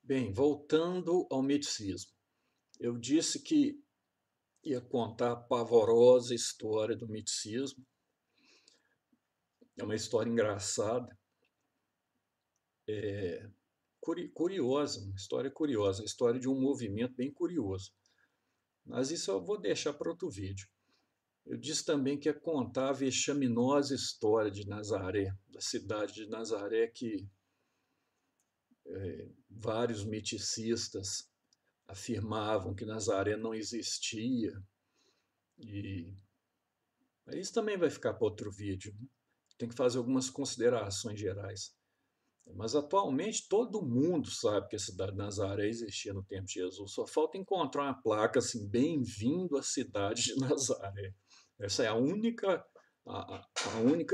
Bem, voltando ao miticismo, eu disse que ia contar a pavorosa história do miticismo. É uma história engraçada, curiosa, uma história de um movimento bem curioso. Mas isso eu vou deixar para outro vídeo. Eu disse também que ia contar a vexaminosa história de Nazaré, da cidade de Nazaré, que vários miticistas afirmavam que Nazaré não existia. E isso também vai ficar para outro vídeo, né? Tem que fazer algumas considerações gerais. Mas atualmente todo mundo sabe que a cidade de Nazaré existia no tempo de Jesus. Só falta encontrar uma placa assim, bem-vindo à cidade de Nazaré. Essa é a única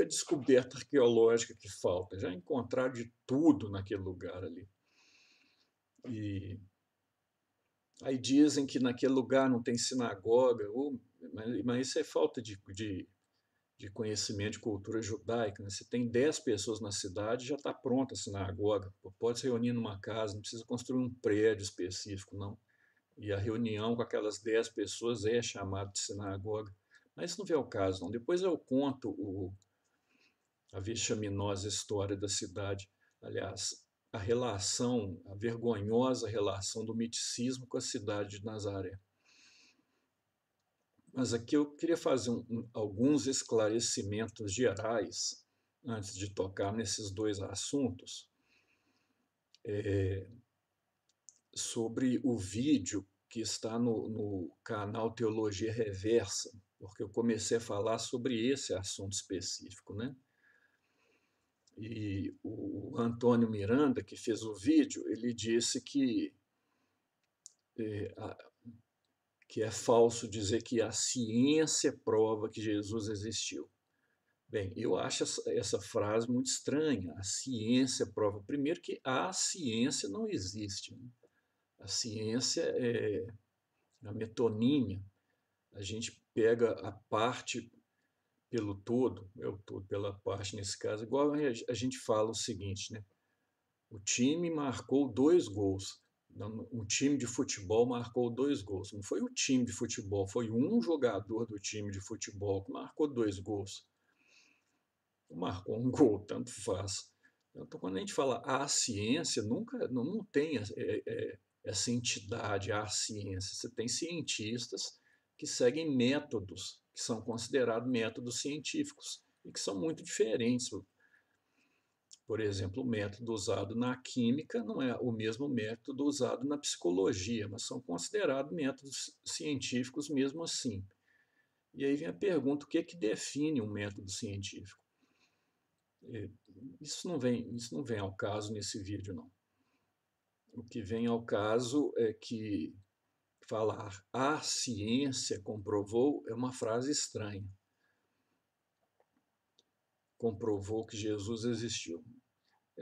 descoberta arqueológica que falta. Já encontrar de tudo naquele lugar ali. E aí dizem que naquele lugar não tem sinagoga, mas isso é falta de conhecimento de cultura judaica, né? Se tem 10 pessoas na cidade, já está pronta a sinagoga. Pode se reunir numa casa, não precisa construir um prédio específico, não. E a reunião com aquelas 10 pessoas é chamada de sinagoga. Mas isso não vem ao caso, não. Depois eu conto a vexaminosa história da cidade. Aliás, a vergonhosa relação do miticismo com a cidade de Nazaré. Mas aqui eu queria fazer alguns esclarecimentos gerais antes de tocar nesses dois assuntos, sobre o vídeo que está no canal Teologia Reversa, porque eu comecei a falar sobre esse assunto específico, né? E o Antônio Miranda, que fez o vídeo, ele disse que é falso dizer que a ciência prova que Jesus existiu. Bem, eu acho essa frase muito estranha. A ciência prova. Primeiro, que a ciência não existe, né? A ciência é a metonímia. A gente pega a parte pelo todo, é o todo pela parte nesse caso, igual a gente fala o seguinte, né? O time marcou 2 gols. Um time de futebol marcou 2 gols. Não foi o time de futebol, foi um jogador do time de futebol que marcou 2 gols. Marcou um gol, tanto faz. Então, quando a gente fala a ciência, nunca não tem essa entidade, a ciência. Você tem cientistas que seguem métodos que são considerados métodos científicos e que são muito diferentes. Por exemplo, o método usado na química não é o mesmo método usado na psicologia, mas são considerados métodos científicos mesmo assim. E aí vem a pergunta: o que é que define um método científico? Isso não vem ao caso nesse vídeo, não. O que vem ao caso é que falar a ciência comprovou é uma frase estranha. Comprovou que Jesus existiu.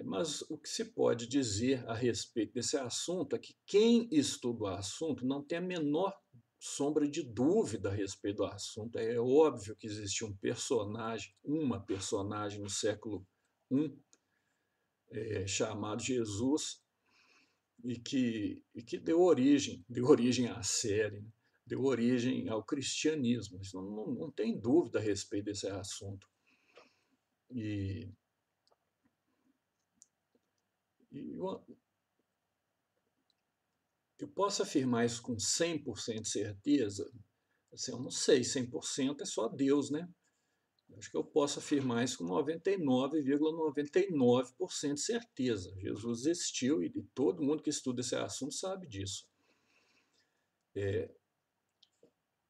Mas o que se pode dizer a respeito desse assunto é que quem estuda o assunto não tem a menor sombra de dúvida a respeito do assunto. É óbvio que existe uma personagem no século I, chamado Jesus, e que deu origem à série, né? Deu origem ao cristianismo. Isso não tem dúvida a respeito desse assunto. E, e eu posso afirmar isso com 100% de certeza? Assim, eu não sei, 100% é só Deus, né? Acho que eu posso afirmar isso com 99,99% de certeza. Jesus existiu e todo mundo que estuda esse assunto sabe disso.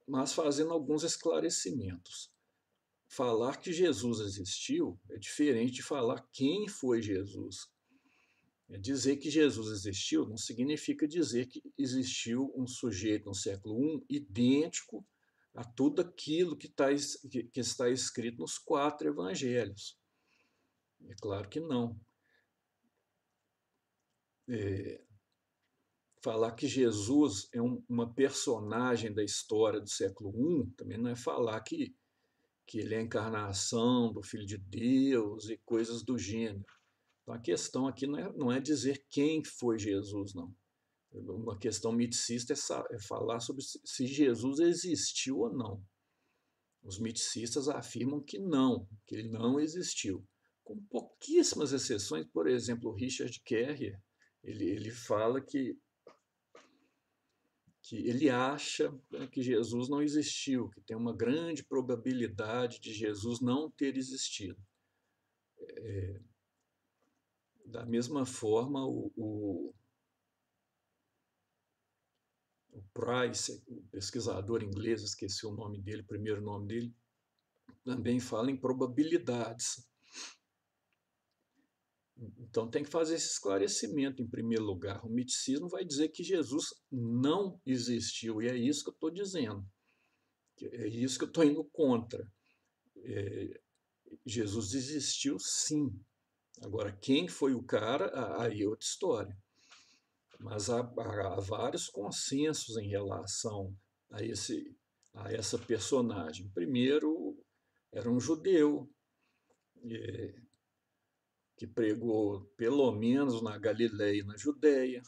Mas fazendo alguns esclarecimentos. Falar que Jesus existiu é diferente de falar quem foi Jesus. Dizer que Jesus existiu não significa dizer que existiu um sujeito no século I idêntico a tudo aquilo que está escrito nos 4 evangelhos. É claro que não. Falar que Jesus é uma personagem da história do século I também não é falar que ele é a encarnação do Filho de Deus e coisas do gênero. Então, a questão aqui não é dizer quem foi Jesus, não. Uma questão miticista é falar sobre se Jesus existiu ou não. Os miticistas afirmam que ele não existiu. Com pouquíssimas exceções, por exemplo, o Richard Carrier, ele fala que ele acha, né, que Jesus não existiu, que tem uma grande probabilidade de Jesus não ter existido. Da mesma forma, o Price, o pesquisador inglês, esqueci o nome dele, o primeiro nome dele, também fala em probabilidades. Então tem que fazer esse esclarecimento em primeiro lugar. O miticismo vai dizer que Jesus não existiu, e é isso que eu estou dizendo. É isso que eu estou indo contra. Jesus existiu sim. Agora, quem foi o cara, aí é outra história. Mas há vários consensos em relação a, essa personagem. Primeiro, era um judeu, que pregou pelo menos na Galileia e na Judéia,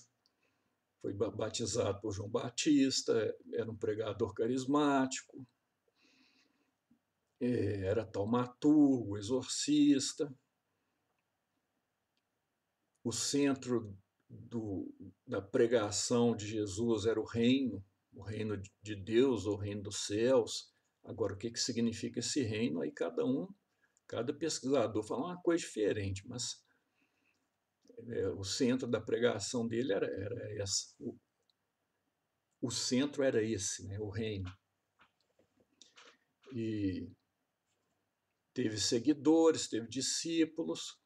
foi batizado por João Batista, era um pregador carismático, era taumaturgo, exorcista. O centro da pregação de Jesus era o reino de Deus, o reino dos céus. Agora, o que significa esse reino? Aí cada pesquisador fala uma coisa diferente, mas o centro da pregação dele era essa. O centro era esse, né, o reino. E teve seguidores, teve discípulos,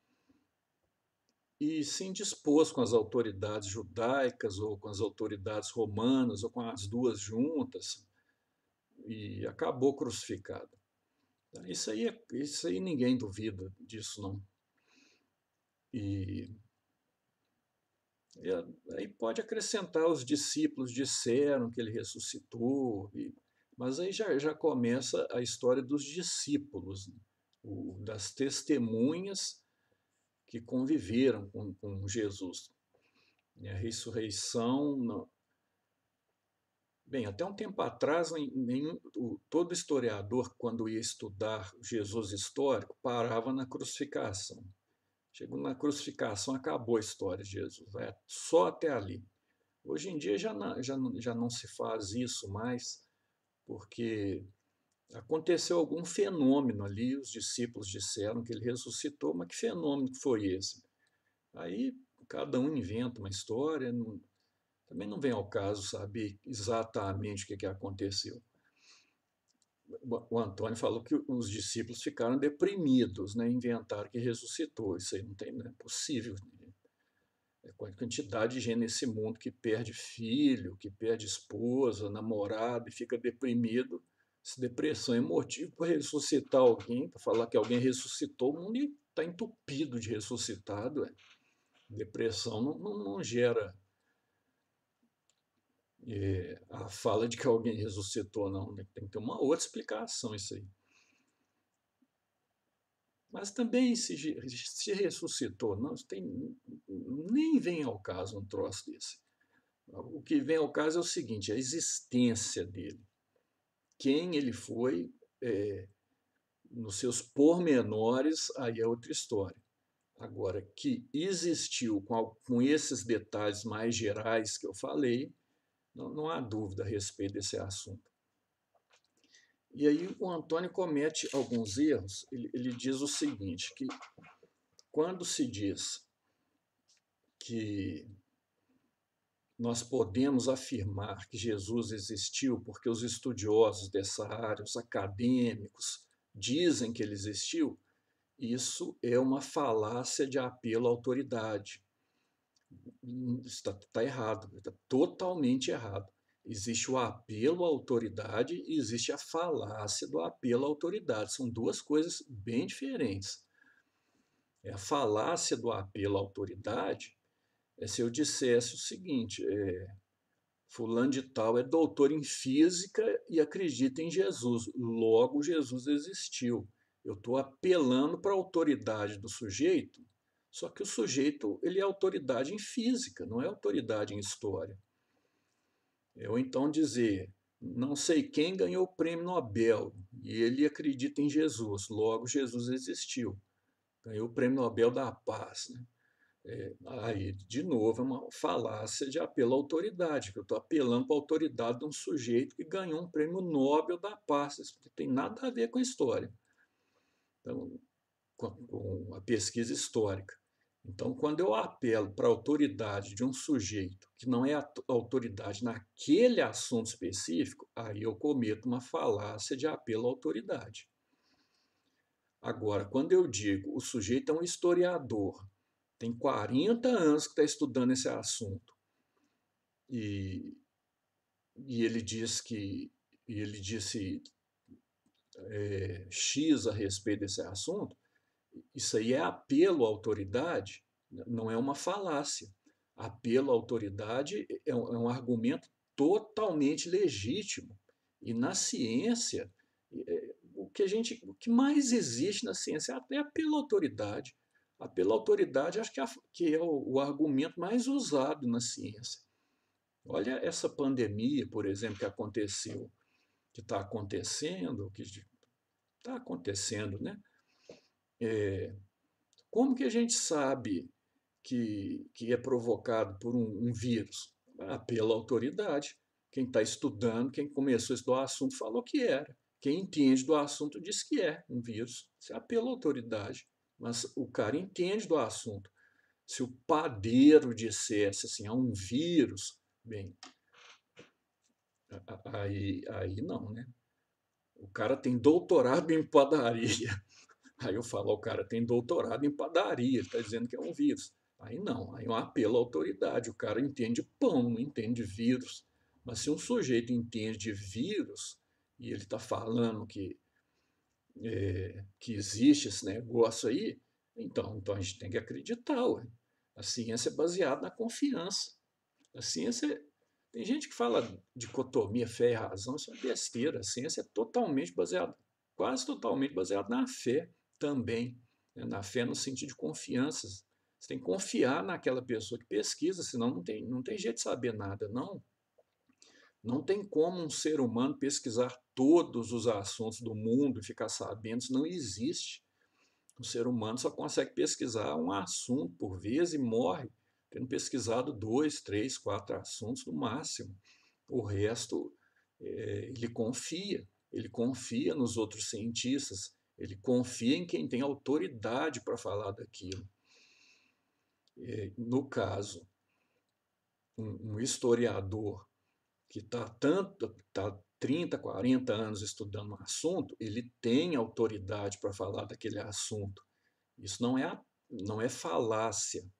e se indispôs com as autoridades judaicas, ou com as autoridades romanas, ou com as duas juntas, e acabou crucificado. Isso aí ninguém duvida disso, não. E aí pode acrescentar, os discípulos disseram que ele ressuscitou, mas aí já começa a história dos discípulos, né? Das testemunhas que conviveram com Jesus. E a ressurreição, não. Bem, até um tempo atrás, todo historiador, quando ia estudar Jesus histórico, parava na crucificação. Chegou na crucificação, acabou a história de Jesus, só até ali. Hoje em dia já não se faz isso mais, porque aconteceu algum fenômeno ali, os discípulos disseram que ele ressuscitou, mas que fenômeno foi esse? Aí cada um inventa uma história, também não vem ao caso saber exatamente o que aconteceu. O Antônio falou que os discípulos ficaram deprimidos, né? Inventaram que ressuscitou. Isso aí não é possível. Com a quantidade de gente nesse mundo que perde filho, que perde esposa, namorado e fica deprimido. Se depressão é motivo para ressuscitar alguém, para falar que alguém ressuscitou, o mundo está entupido de ressuscitado. Depressão não gera a fala de que alguém ressuscitou, não. Tem que ter uma outra explicação isso aí. Mas também se ressuscitou, não, nem vem ao caso um troço desse. O que vem ao caso é o seguinte, a existência dele. Quem ele foi, nos seus pormenores, aí é outra história. Agora, que existiu com esses detalhes mais gerais que eu falei, não há dúvida a respeito desse assunto. E aí o Antônio comete alguns erros. Ele diz o seguinte, que quando se diz que nós podemos afirmar que Jesus existiu porque os estudiosos dessa área, os acadêmicos, dizem que ele existiu, isso é uma falácia de apelo à autoridade. Está errado, está totalmente errado. Existe o apelo à autoridade e existe a falácia do apelo à autoridade. São duas coisas bem diferentes. A falácia do apelo à autoridade é se eu dissesse o seguinte, fulano de tal é doutor em física e acredita em Jesus, logo Jesus existiu. Eu estou apelando para a autoridade do sujeito Só que o sujeito, ele é autoridade em física, não é autoridade em história. Ou então dizer, não sei quem ganhou o prêmio Nobel e ele acredita em Jesus, logo Jesus existiu. Ganhou o prêmio Nobel da Paz, né? Aí, de novo, é uma falácia de apelo à autoridade, que eu estou apelando para a autoridade de um sujeito que ganhou um prêmio Nobel da Paz. Isso não tem nada a ver com a história, então, com a pesquisa histórica. Então, quando eu apelo para a autoridade de um sujeito que não é autoridade naquele assunto específico, aí eu cometo uma falácia de apelo à autoridade. Agora, quando eu digo o sujeito é um historiador, tem 40 anos que está estudando esse assunto, e, e ele diz que e ele disse X a respeito desse assunto, isso aí é apelo à autoridade, não é uma falácia. Apelo à autoridade é um argumento totalmente legítimo. E na ciência, o que mais existe na ciência é apelo à autoridade. Apelo à autoridade acho que é o argumento mais usado na ciência. Olha essa pandemia, por exemplo, que aconteceu, que está acontecendo, né? Como que a gente sabe que é provocado por um vírus? Pela autoridade. Quem está estudando, quem começou a estudar o assunto falou que era. Quem entende do assunto diz que é um vírus. Isso é pela autoridade. Mas o cara entende do assunto. Se o padeiro dissesse assim, é um vírus, bem, aí não, né? O cara tem doutorado em padaria. Aí eu falo, o cara tem doutorado em padaria, está dizendo que é um vírus. Aí não, aí é um apelo à autoridade. O cara entende pão, não entende vírus. Mas se um sujeito entende de vírus e ele está falando que existe esse negócio aí, então a gente tem que acreditar. Ué. A ciência é baseada na confiança. A ciência. Tem gente que fala dicotomia, fé e razão, isso é besteira. A ciência é totalmente baseada, quase totalmente baseada na fé também. Né? Na fé no sentido de confiança. Você tem que confiar naquela pessoa que pesquisa, senão não tem jeito de saber nada, não. Não tem como um ser humano pesquisar todos os assuntos do mundo e ficar sabendo, isso não existe. O ser humano só consegue pesquisar um assunto por vez e morre tendo pesquisado 2, 3, 4 assuntos no máximo. O resto, ele confia nos outros cientistas, ele confia em quem tem autoridade para falar daquilo. No caso, um historiador que está 30, 40 anos estudando um assunto, ele tem autoridade para falar daquele assunto. Isso não é falácia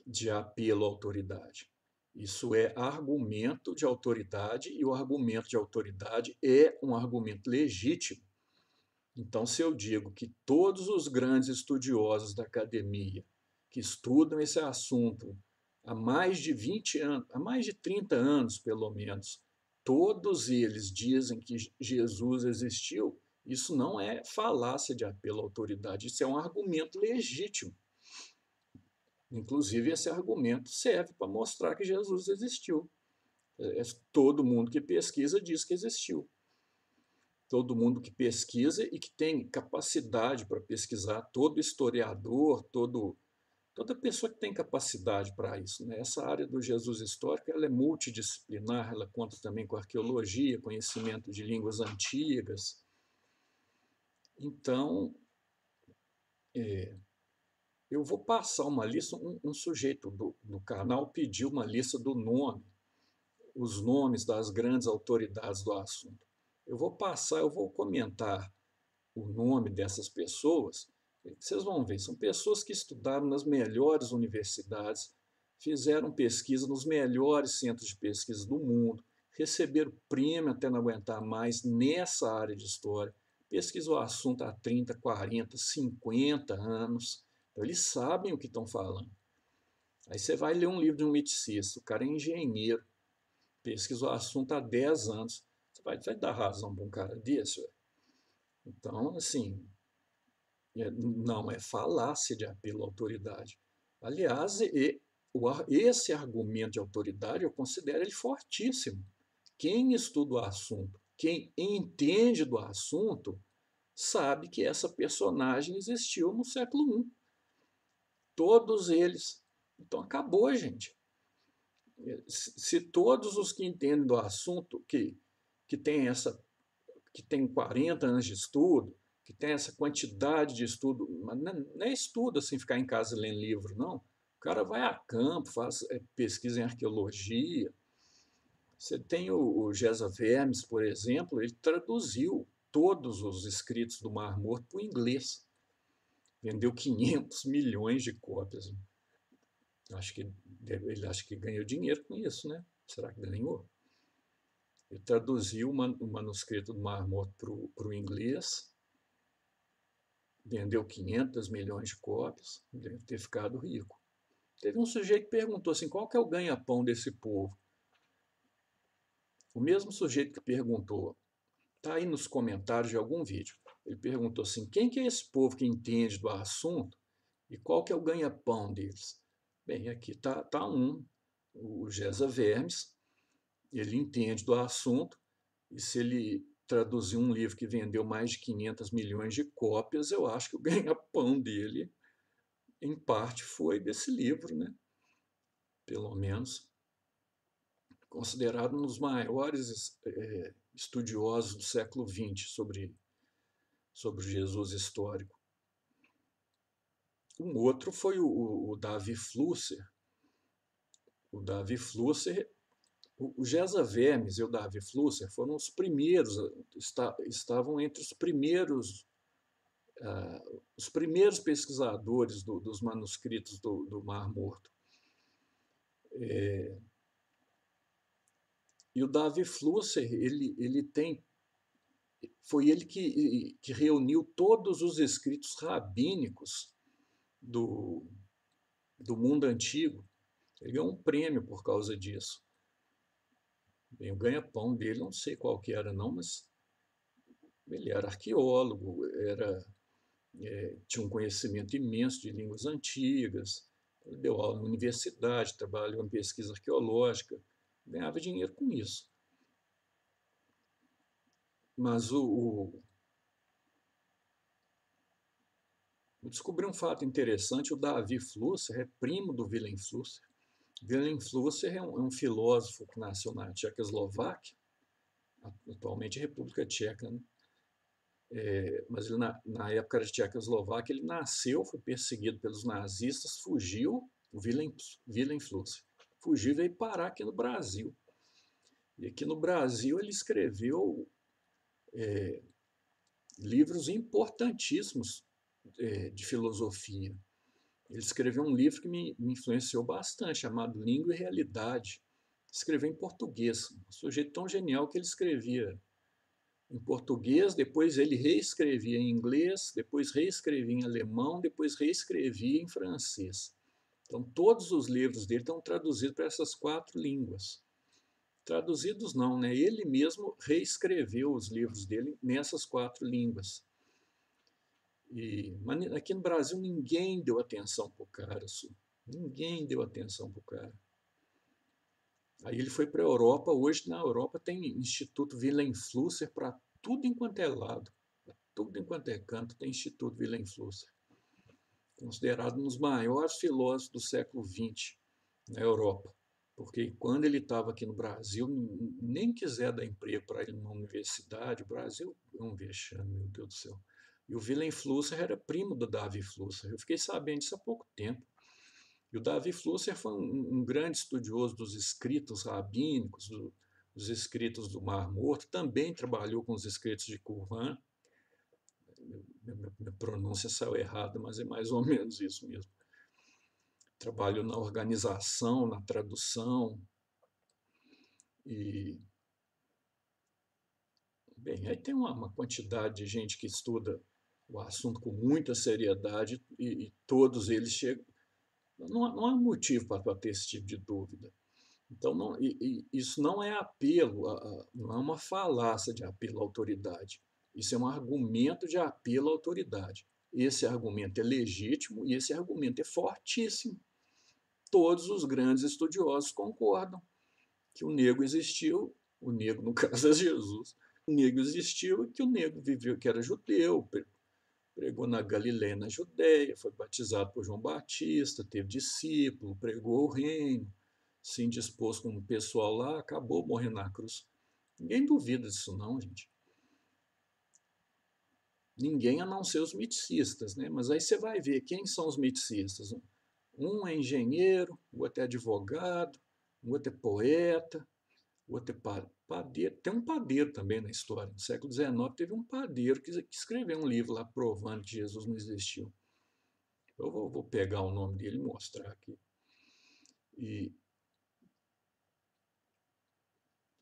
de apelo à autoridade. Isso é argumento de autoridade e o argumento de autoridade é um argumento legítimo. Então, se eu digo que todos os grandes estudiosos da academia que estudam esse assunto há mais de 20 anos, há mais de 30 anos, pelo menos, todos eles dizem que Jesus existiu, isso não é falácia de apelo à autoridade, isso é um argumento legítimo. Inclusive, esse argumento serve para mostrar que Jesus existiu. Todo mundo que pesquisa diz que existiu. Todo mundo que pesquisa e que tem capacidade para pesquisar, todo historiador, toda pessoa que tem capacidade para isso. Né? Essa área do Jesus histórico ela é multidisciplinar, ela conta também com arqueologia, conhecimento de línguas antigas. Então, eu vou passar uma lista, um sujeito do canal pediu uma lista do nome, os nomes das grandes autoridades do assunto. Eu vou comentar o nome dessas pessoas, vocês vão ver, são pessoas que estudaram nas melhores universidades, fizeram pesquisa nos melhores centros de pesquisa do mundo, receberam prêmio até não aguentar mais nessa área de história, pesquisam o assunto há 30, 40, 50 anos, então eles sabem o que estão falando. Aí você vai ler um livro de um miticista, o cara é engenheiro, pesquisa o assunto há 10 anos, você vai dar razão para um cara desse? Ué? Então, assim, Não é falácia de apelo à autoridade. Aliás, esse argumento de autoridade, eu considero ele fortíssimo. Quem estuda o assunto, quem entende do assunto, sabe que essa personagem existiu no século I. Todos eles. Então acabou, gente. Se todos os que entendem do assunto, que tem essa, que tem 40 anos de estudo, que tem essa quantidade de estudo, mas não é estudo assim, ficar em casa lendo livro, não. O cara vai a campo, faz pesquisa em arqueologia. Você tem o Gesa Vermes, por exemplo, ele traduziu todos os escritos do Mar Morto para o inglês. Vendeu 500 milhões de cópias. Ele acha que ganhou dinheiro com isso, né? Será que ganhou? Ele traduziu o manuscrito do Mar Morto para o inglês, vendeu 500 milhões de cópias, deve ter ficado rico. Teve um sujeito que perguntou assim, qual que é o ganha-pão desse povo? O mesmo sujeito que perguntou, está aí nos comentários de algum vídeo, ele perguntou assim, quem que é esse povo que entende do assunto e qual que é o ganha-pão deles? Bem, aqui está o Gesa Vermes, ele entende do assunto, e se ele traduzir um livro que vendeu mais de 500 milhões de cópias, eu acho que o ganha-pão dele, em parte, foi desse livro, né? Pelo menos considerado um dos maiores estudiosos do século XX sobre o Jesus histórico. Um outro foi o Davi Flusser. O Davi Flusser, o Gesa Vermes e o Davi Flusser foram os primeiros, estavam entre os primeiros pesquisadores dos manuscritos do Mar Morto. E o Davi Flusser, foi ele que reuniu todos os escritos rabínicos do mundo antigo. Ele ganhou um prêmio por causa disso. Bem, o ganha-pão dele, não sei qual que era não, mas ele era arqueólogo, tinha um conhecimento imenso de línguas antigas, ele deu aula na universidade, trabalhou em pesquisa arqueológica, ganhava dinheiro com isso. Mas eu descobri um fato interessante, o Davi Flusser é primo do Wilhelm Flusser. Wilhelm Flusser é um filósofo que nasceu na Tchecoslováquia, atualmente República Tcheca, né? Mas ele, na época da Tchecoslováquia, ele nasceu, foi perseguido pelos nazistas, fugiu, o Wilhelm Flusser, fugiu e veio parar aqui no Brasil. E aqui no Brasil ele escreveu livros importantíssimos de filosofia. Ele escreveu um livro que me influenciou bastante, chamado Língua e Realidade. Escreveu em português, um sujeito tão genial que ele escrevia em português, depois ele reescrevia em inglês, depois reescrevia em alemão, depois reescrevia em francês. Então, todos os livros dele estão traduzidos para essas 4 línguas. Traduzidos não, né? Ele mesmo reescreveu os livros dele nessas 4 línguas. Mas aqui no Brasil ninguém deu atenção para o cara, ninguém deu atenção para o cara. Aí ele foi para a Europa, hoje na Europa tem Instituto Wilhelm Flusser para tudo enquanto é lado, tudo enquanto é canto tem Instituto Wilhelm Flusser. Considerado um dos maiores filósofos do século XX na Europa, porque quando ele estava aqui no Brasil, nem quiser dar emprego para ele numa universidade, o Brasil é um vexame, meu Deus do céu. E o Wilhelm Flusser era primo do Davi Flusser, eu fiquei sabendo disso há pouco tempo. E o Davi Flusser foi um grande estudioso dos escritos rabínicos, dos escritos do Mar Morto, também trabalhou com os escritos de Qumran. Minha pronúncia saiu errada, mas é mais ou menos isso mesmo. Trabalhou na organização, na tradução. Bem, aí tem uma quantidade de gente que estuda o assunto com muita seriedade e todos eles chegam. Não há motivo para ter esse tipo de dúvida. Então, isso não é apelo, não é uma falácia de apelo à autoridade. Isso é um argumento de apelo à autoridade. esse argumento é legítimo e esse argumento é fortíssimo. Todos os grandes estudiosos concordam que o negro existiu, o negro no caso é Jesus, o negro existiu e que o negro viveu, que era judeu, pregou na Galiléia, na Judéia, foi batizado por João Batista, teve discípulo, pregou o reino, se indispôs com o pessoal lá, acabou morrendo na cruz. Ninguém duvida disso não, gente. Ninguém a não ser os miticistas, né? Mas aí você vai ver quem são os miticistas. Um é engenheiro, o outro é advogado, o outro é poeta, o outro é padeiro. Tem um padeiro também na história. No século XIX teve um padeiro que escreveu um livro lá provando que Jesus não existiu. Eu vou pegar o nome dele e mostrar aqui. E,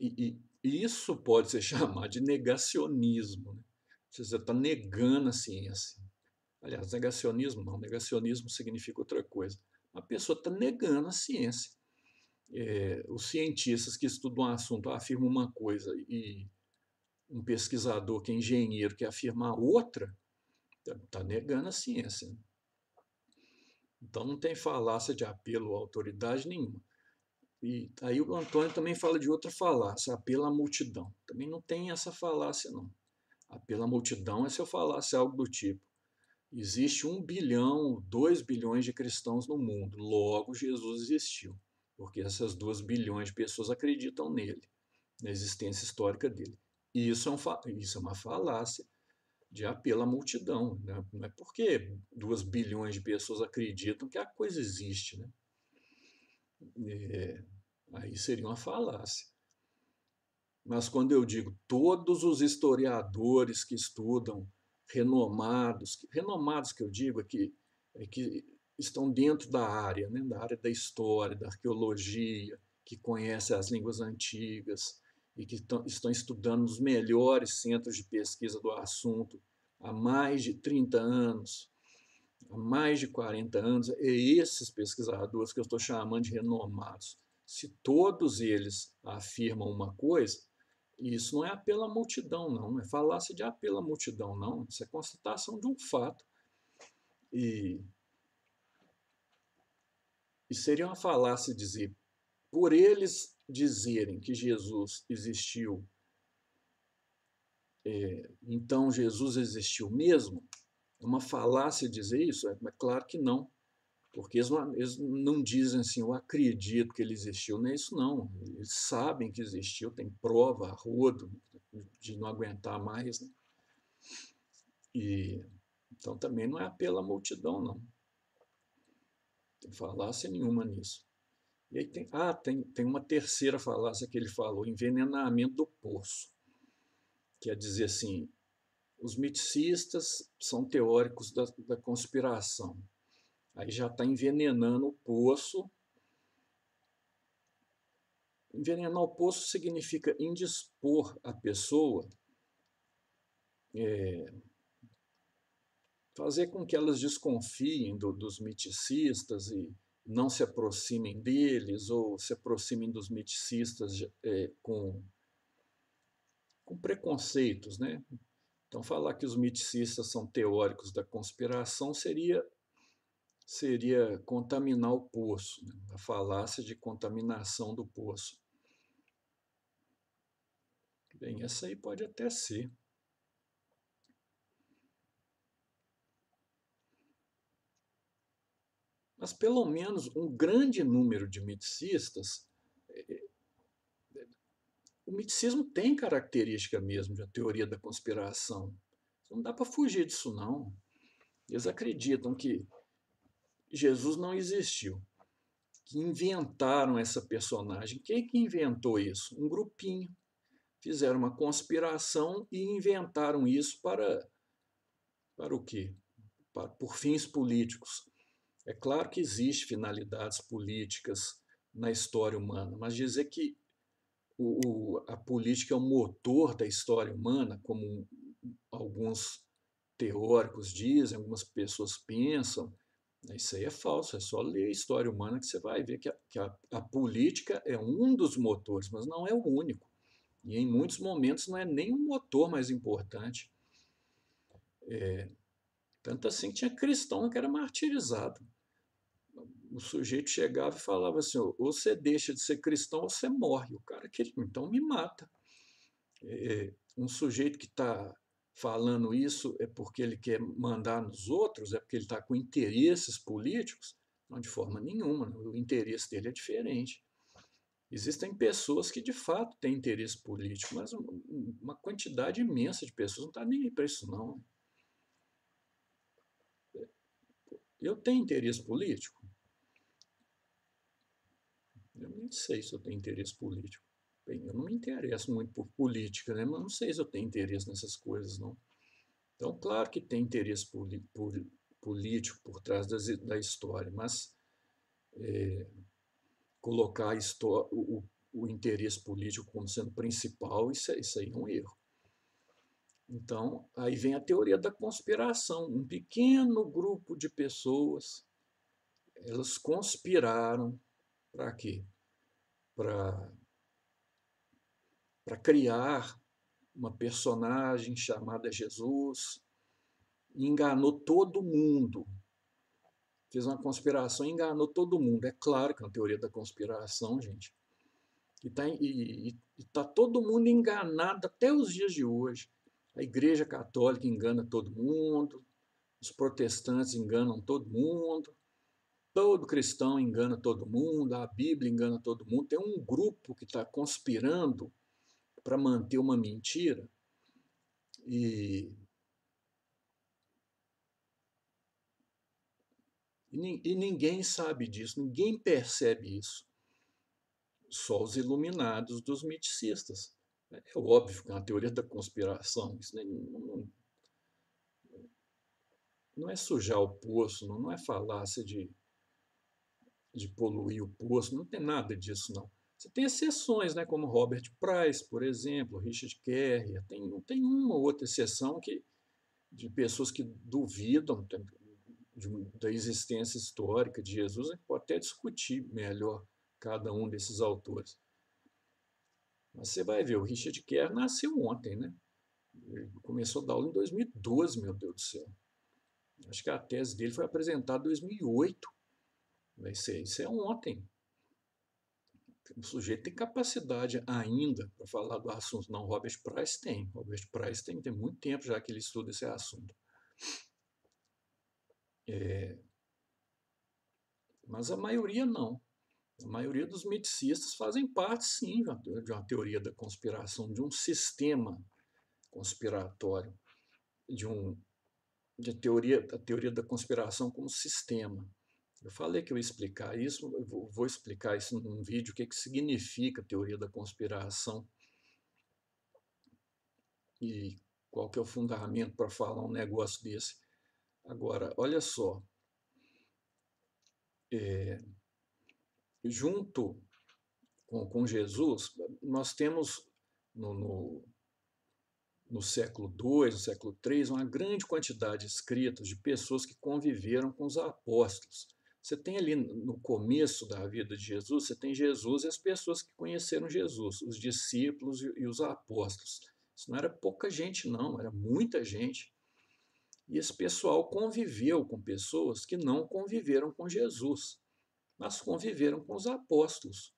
e isso pode ser chamado de negacionismo. Né? Você está negando a ciência. Aliás, negacionismo não, negacionismo significa outra coisa. A pessoa está negando a ciência. Os cientistas que estudam um assunto afirmam uma coisa e um pesquisador que é engenheiro que afirma outra, está negando a ciência. Então não tem falácia de apelo à autoridade nenhuma. E aí o Antônio também fala de outra falácia, apelo à multidão. Também não tem essa falácia não. Apelo à multidão é se eu falasse algo do tipo: existe 1 bilhão, 2 bilhões de cristãos no mundo, logo Jesus existiu, porque essas 2 bilhões de pessoas acreditam nele, na existência histórica dele. E isso é uma falácia de apelo à multidão. Né? Não é porque 2 bilhões de pessoas acreditam que a coisa existe. Né? Aí seria uma falácia. Mas quando eu digo todos os historiadores que estudam, renomados que eu digo é que estão dentro da área, né, da área da história, da arqueologia, que conhecem as línguas antigas e que estão estudando nos melhores centros de pesquisa do assunto há mais de 30 anos, há mais de 40 anos, é esses pesquisadores que eu estou chamando de renomados. Se todos eles afirmam uma coisa, isso não é apelo à multidão, não. Não é falácia de apelo à multidão, não. Isso é constatação de um fato. E seria uma falácia dizer, por eles dizerem que Jesus existiu, então Jesus existiu mesmo? É uma falácia dizer isso? É claro que não. Porque eles não dizem assim, eu acredito que ele existiu, não é isso não. Eles sabem que existiu, tem prova a rodo de não aguentar mais. Né? Então também não é apelo à multidão, não. Não tem falácia nenhuma nisso. E aí tem uma terceira falácia que ele falou, envenenamento do poço. Quer dizer assim, os miticistas são teóricos da conspiração. Aí já está envenenando o poço. Envenenar o poço significa indispor a pessoa, fazer com que elas desconfiem dos miticistas e não se aproximem deles, ou se aproximem dos miticistas com preconceitos. Né? Então, falar que os miticistas são teóricos da conspiração seria contaminar o poço, né? A falácia de contaminação do poço. Bem, essa aí pode até ser. Mas pelo menos um grande número de miticistas, o miticismo tem característica mesmo de teoria da conspiração. Não dá para fugir disso, não. Eles acreditam que Jesus não existiu, que inventaram essa personagem. Quem que inventou isso? Um grupinho. Fizeram uma conspiração e inventaram isso para o quê? Por fins políticos. É claro que existem finalidades políticas na história humana, mas dizer que a política é o motor da história humana, como alguns teóricos dizem, algumas pessoas pensam, isso aí é falso, é só ler a história humana que você vai ver que a política é um dos motores, mas não é o único. E em muitos momentos não é nem o motor mais importante. Tanto assim que tinha cristão que era martirizado. O sujeito chegava e falava assim: ou você deixa de ser cristão ou você morre. O cara queria, então me mata. Um sujeito que está falando isso é porque ele quer mandar nos outros, é porque ele está com interesses políticos? Não, de forma nenhuma, né? O interesse dele é diferente. Existem pessoas que de fato têm interesse político, mas uma quantidade imensa de pessoas não está nem aí para isso, não. Eu tenho interesse político? Eu nem sei se eu tenho interesse político. Bem, eu não me interesso muito por política, né? Mas não sei se eu tenho interesse nessas coisas, não. Então, claro que tem interesse político por trás da história, mas colocar o interesse político como sendo principal, isso aí é um erro. Então, aí vem a teoria da conspiração. Um pequeno grupo de pessoas, elas conspiraram para quê? Para criar uma personagem chamada Jesus, e enganou todo mundo. Fez uma conspiração e enganou todo mundo. É claro que é uma teoria da conspiração, gente. E tá todo mundo enganado até os dias de hoje. A Igreja Católica engana todo mundo, os protestantes enganam todo mundo, todo cristão engana todo mundo, a Bíblia engana todo mundo. Tem um grupo que está conspirando para manter uma mentira e, e ninguém sabe disso, ninguém percebe isso. Só os iluminados dos miticistas. É óbvio que é uma teoria da conspiração. Isso não é sujar o poço, não é falácia de poluir o poço, não tem nada disso, não. Você tem exceções, né, como Robert Price, por exemplo, Richard Carrier, tem uma ou outra exceção de pessoas que duvidam da existência histórica de Jesus, a gente pode até discutir melhor cada um desses autores. Mas você vai ver, o Richard Carrier nasceu ontem, né? Ele começou a dar aula em 2012, meu Deus do céu. Acho que a tese dele foi apresentada em 2008. Isso é ontem. O sujeito tem capacidade ainda para falar do assunto. Não, Robert Price tem. Robert Price tem muito tempo já que ele estuda esse assunto. Mas a maioria não. A maioria dos miticistas fazem parte, sim, de uma teoria da conspiração, de um sistema conspiratório, da teoria da conspiração como sistema. Eu falei que eu ia explicar isso, eu vou explicar isso num vídeo, o que significa teoria da conspiração e qual que é o fundamento para falar um negócio desse. Agora, olha só, junto com Jesus, nós temos no século II, no século III, uma grande quantidade de escritos de pessoas que conviveram com os apóstolos. Você tem ali no começo da vida de Jesus, você tem Jesus e as pessoas que conheceram Jesus, os discípulos e os apóstolos. Isso não era pouca gente, não, era muita gente. E esse pessoal conviveu com pessoas que não conviveram com Jesus, mas conviveram com os apóstolos.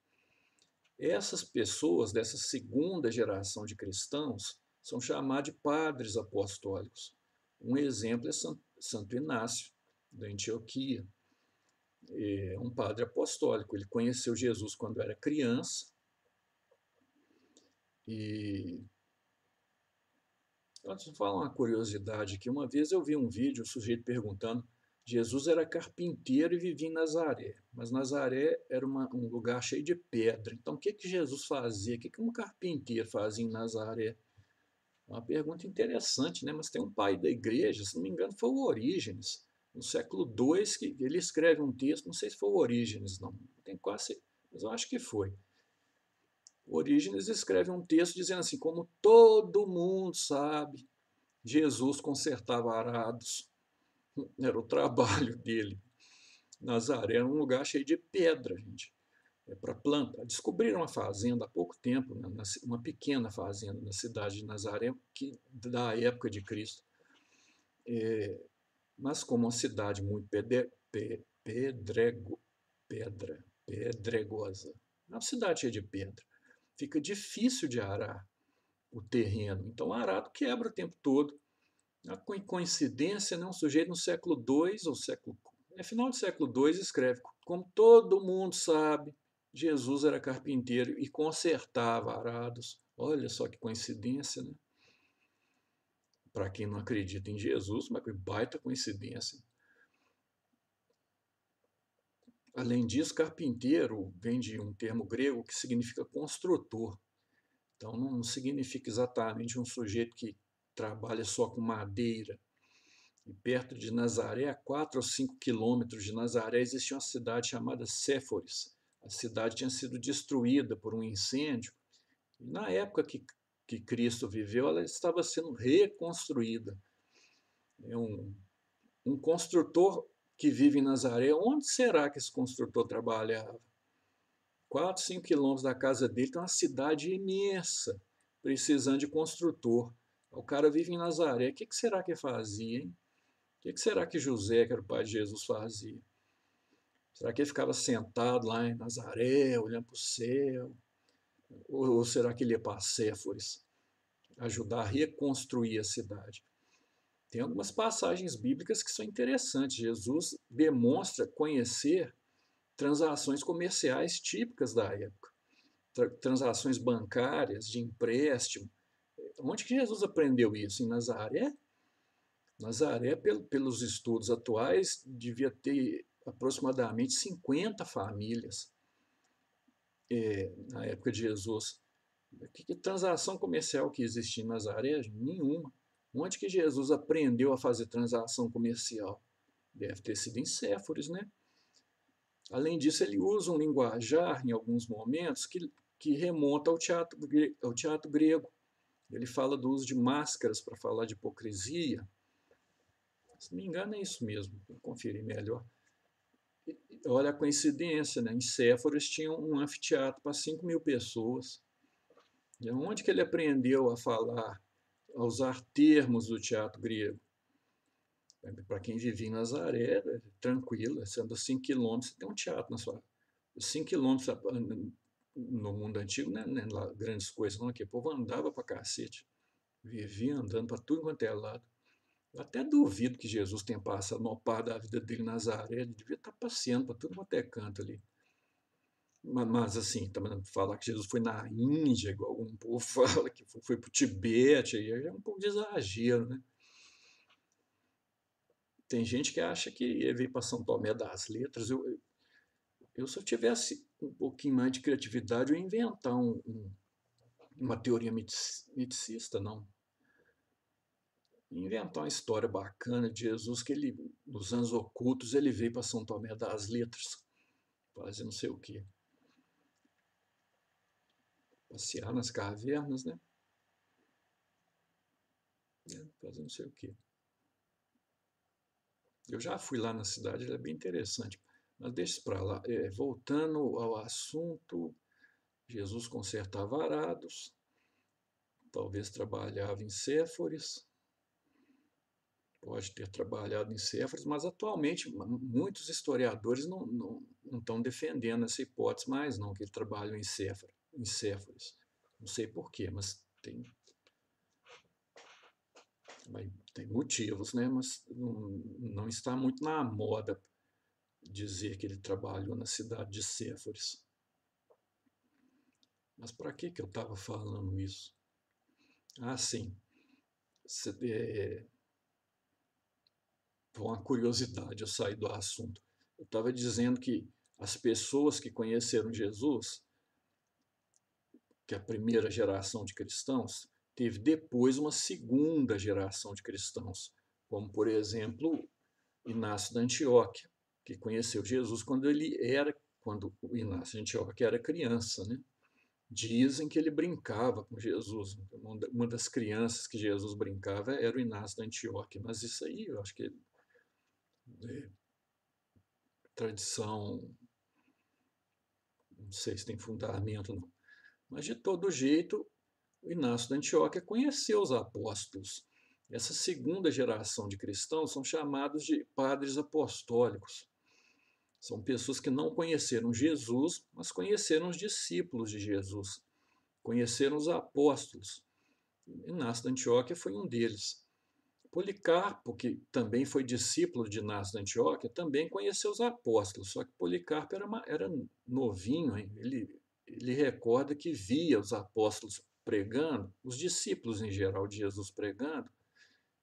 Essas pessoas dessa segunda geração de cristãos são chamados de padres apostólicos. Um exemplo é Santo Inácio, da Antioquia. É um padre apostólico. Ele conheceu Jesus quando era criança e eu vou falar uma curiosidade aqui. Uma vez eu vi um vídeo, o sujeito perguntando: Jesus era carpinteiro e vivia em Nazaré, mas Nazaré era um lugar cheio de pedra. Então, o que Jesus fazia? O que um carpinteiro fazia em Nazaré? É uma pergunta interessante, né? Mas tem um pai da igreja, se não me engano, foi o Orígenes, no século II, que ele escreve um texto, não sei se foi o Orígenes, não, tem quase, mas eu acho que foi. Orígenes escreve um texto dizendo assim: como todo mundo sabe, Jesus consertava arados, era o trabalho dele. Nazaré era um lugar cheio de pedra, gente, para plantar. Descobriram uma fazenda há pouco tempo, né, uma pequena fazenda na cidade de Nazaré, da época de Cristo. mas como uma cidade muito pedregosa, uma cidade cheia de pedra, fica difícil de arar o terreno. Então o arado quebra o tempo todo. A coincidência, né, um sujeito no século II, ou final do século II, escreve: como todo mundo sabe, Jesus era carpinteiro e consertava arados. Olha só que coincidência, né? Para quem não acredita em Jesus, mas que baita coincidência. Além disso, carpinteiro vem de um termo grego que significa construtor. Então não significa exatamente um sujeito que trabalha só com madeira. E perto de Nazaré, a 4 ou 5 quilômetros de Nazaré, existia uma cidade chamada Séforis. A cidade tinha sido destruída por um incêndio. E na época que Cristo viveu, ela estava sendo reconstruída. É um construtor que vive em Nazaré, onde será que esse construtor trabalhava? 4, 5 quilômetros da casa dele tem uma cidade imensa, precisando de construtor. O cara vive em Nazaré, o que será que fazia, hein? O que será que José, que era o pai de Jesus, fazia? Será que ele ficava sentado lá em Nazaré, olhando para o céu? Ou será que ele ia para Séforis, ajudar a reconstruir a cidade? Tem algumas passagens bíblicas que são interessantes. Jesus demonstra conhecer transações comerciais típicas da época, transações bancárias, de empréstimo. Onde que Jesus aprendeu isso? Em Nazaré? Nazaré, pelos estudos atuais, devia ter aproximadamente 50 famílias na época de Jesus. Que transação comercial que existia em Nazaré? Nenhuma. Onde que Jesus aprendeu a fazer transação comercial? Deve ter sido em Séforis, né? Além disso, ele usa um linguajar, em alguns momentos, que remonta ao teatro grego. Ele fala do uso de máscaras para falar de hipocrisia. Se não me engano, é isso mesmo. Vou conferir melhor. Olha a coincidência, né? Em Séforis tinha um anfiteatro para 5 mil pessoas. E onde que ele aprendeu a falar, a usar termos do teatro grego? Para quem vivia em Nazaré, tranquilo, você anda 5 quilômetros, você tem um teatro na sua. 5 quilômetros no mundo antigo, não é lá grandes coisas, não, que o povo andava para cacete, vivia andando para tudo quanto é lado. Eu até duvido que Jesus tenha passado uma parte da vida dele em Nazaré, ele devia estar passeando para tudo quanto é canto ali. Mas assim, também falar que Jesus foi na Índia, igual algum povo fala, que foi para o Tibete, aí é um pouco de exagero, né? Tem gente que acha que ele veio para São Tomé das Letras. Se eu tivesse um pouquinho mais de criatividade, eu ia inventar uma teoria meticista, não. Inventar uma história bacana de Jesus, que ele, nos anos ocultos, ele veio para São Tomé das Letras, fazer não sei o quê. Passear nas cavernas, né? Fazer não sei o quê. Eu já fui lá na cidade, ela é bem interessante. Mas deixa isso para lá. Voltando ao assunto, Jesus consertava arados, talvez trabalhava em Séforis, pode ter trabalhado em Séforis, mas atualmente muitos historiadores não estão defendendo essa hipótese mais, não, que ele trabalhou em Séforis. Não sei porquê, mas tem motivos, né? Mas não está muito na moda dizer que ele trabalhou na cidade de Séforis. Mas para que eu estava falando isso? Ah, sim. Foi uma curiosidade, eu saí do assunto. Eu estava dizendo que as pessoas que conheceram Jesus, que é a primeira geração de cristãos, teve depois uma segunda geração de cristãos, como, por exemplo, Inácio da Antioquia, que conheceu Jesus quando o Inácio de Antioquia era criança, né? Dizem que ele brincava com Jesus. Uma das crianças que Jesus brincava era o Inácio da Antioquia, mas isso aí eu acho que é tradição, não sei se tem fundamento não. Mas de todo jeito, o Inácio da Antioquia conheceu os apóstolos. Essa segunda geração de cristãos são chamados de padres apostólicos. São pessoas que não conheceram Jesus, mas conheceram os discípulos de Jesus, conheceram os apóstolos. Inácio da Antioquia foi um deles. Policarpo, que também foi discípulo de Inácio da Antioquia, também conheceu os apóstolos, só que Policarpo era novinho, hein? Ele recorda que via os apóstolos pregando, os discípulos em geral de Jesus pregando,